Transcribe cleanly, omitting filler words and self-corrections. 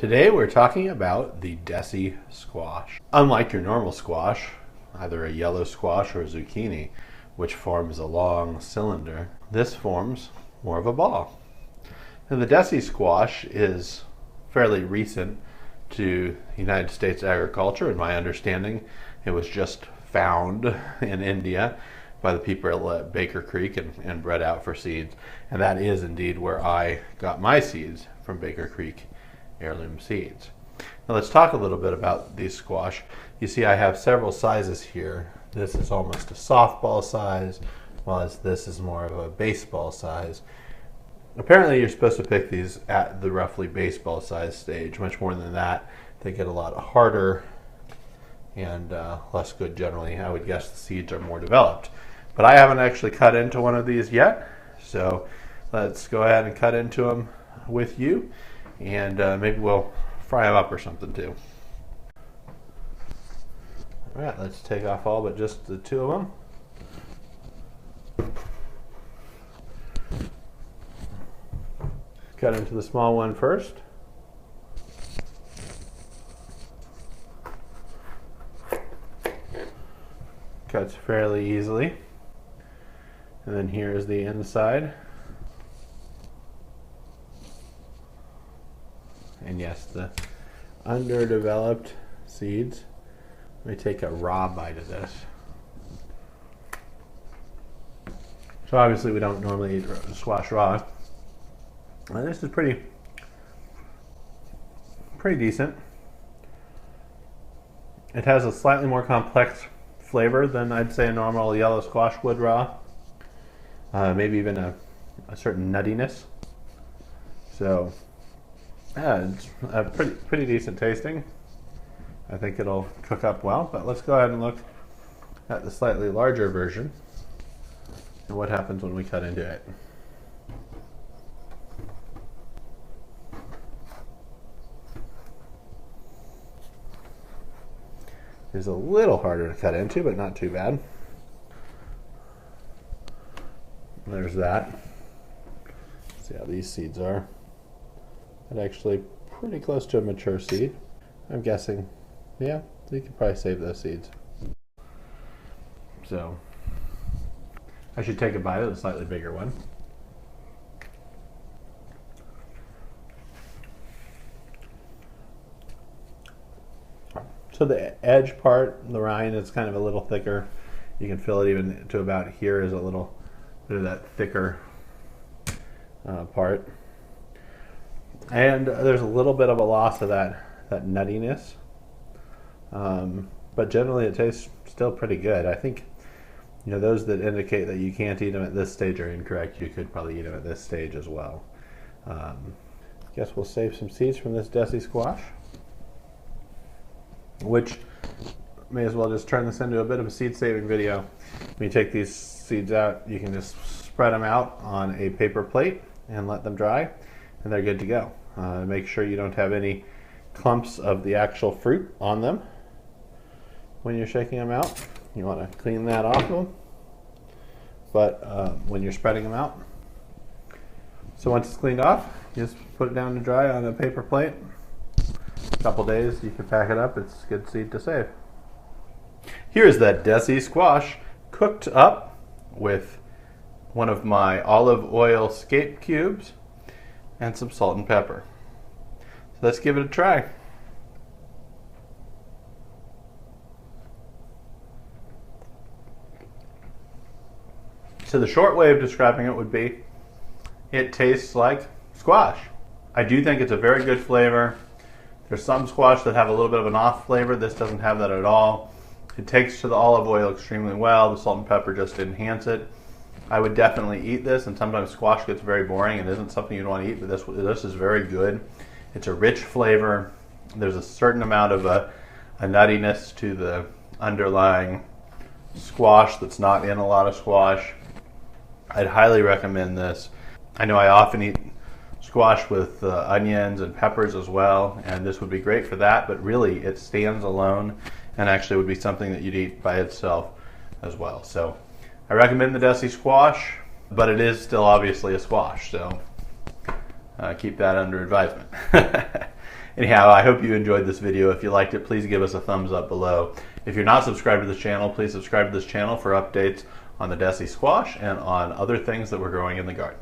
Today we're talking about the Desi squash. Unlike your normal squash, either a yellow squash or a zucchini, which forms a long cylinder, this forms more of a ball. And the Desi squash is fairly recent to United States agriculture. In my understanding, it was just found in India by the people at Baker Creek and bred out for seeds. And that is indeed where I got my seeds, from Baker Creek heirloom seeds. Now let's talk a little bit about these squash. You see I have several sizes here. This is almost a softball size, while this is more of a baseball size. Apparently you're supposed to pick these at the roughly baseball size stage. Much more than that, they get a lot harder and less good generally. I would guess the seeds are more developed. But I haven't actually cut into one of these yet, so let's go ahead and cut into them with you, and maybe we'll fry them up or something too. All right, let's take off all but just the two of them. Cut into the small one first. Cuts fairly easily. And then here is the inside. And yes, the underdeveloped seeds. Let me take a raw bite of this. So obviously we don't normally eat squash raw. And this is pretty decent. It has a slightly more complex flavor than I'd say a normal yellow squash would raw. Maybe even a certain nuttiness. So yeah, it's pretty decent tasting. I think it'll cook up well, but let's go ahead and look at the slightly larger version and what happens when we cut into it. It's a little harder to cut into, but not too bad. There's that. See how these seeds are. And actually pretty close to a mature seed. I'm guessing, yeah, you could probably save those seeds. So, I should take a bite of the slightly bigger one. So the edge part, the rind, is kind of a little thicker. You can feel it even to about here is a little bit of that thicker part. And there's a little bit of a loss of that nuttiness. But generally it tastes still pretty good. I think, you know, those that indicate that you can't eat them at this stage are incorrect. You could probably eat them at this stage as well. Guess we'll save some seeds from this Desi squash, which may as well just turn this into a bit of a seed saving video. When you take these seeds out, you can just spread them out on a paper plate and let them dry, and they're good to go. Make sure you don't have any clumps of the actual fruit on them when you're shaking them out. You want to clean that off them, but when you're spreading them out. So once it's cleaned off, you just put it down to dry on a paper plate. A couple days, you can pack it up. It's a good seed to save. Here's that Desi squash cooked up with one of my olive oil scape cubes and some salt and pepper. So let's give it a try. So the short way of describing it would be, it tastes like squash. I do think it's a very good flavor. There's some squash that have a little bit of an off flavor. This doesn't have that at all. It takes to the olive oil extremely well. The salt and pepper just enhance it. I would definitely eat this, and sometimes squash gets very boring and isn't something you'd want to eat, but this is very good. It's a rich flavor. There's a certain amount of a nuttiness to the underlying squash that's not in a lot of squash. I'd highly recommend this. I know I often eat squash with onions and peppers as well, and this would be great for that, but really it stands alone and actually would be something that you'd eat by itself as well. So I recommend the Desi squash, but it is still obviously a squash, so keep that under advisement. Anyhow, I hope you enjoyed this video. If you liked it, please give us a thumbs up below. If you're not subscribed to this channel, please subscribe to this channel for updates on the Desi Squash and on other things that we're growing in the garden.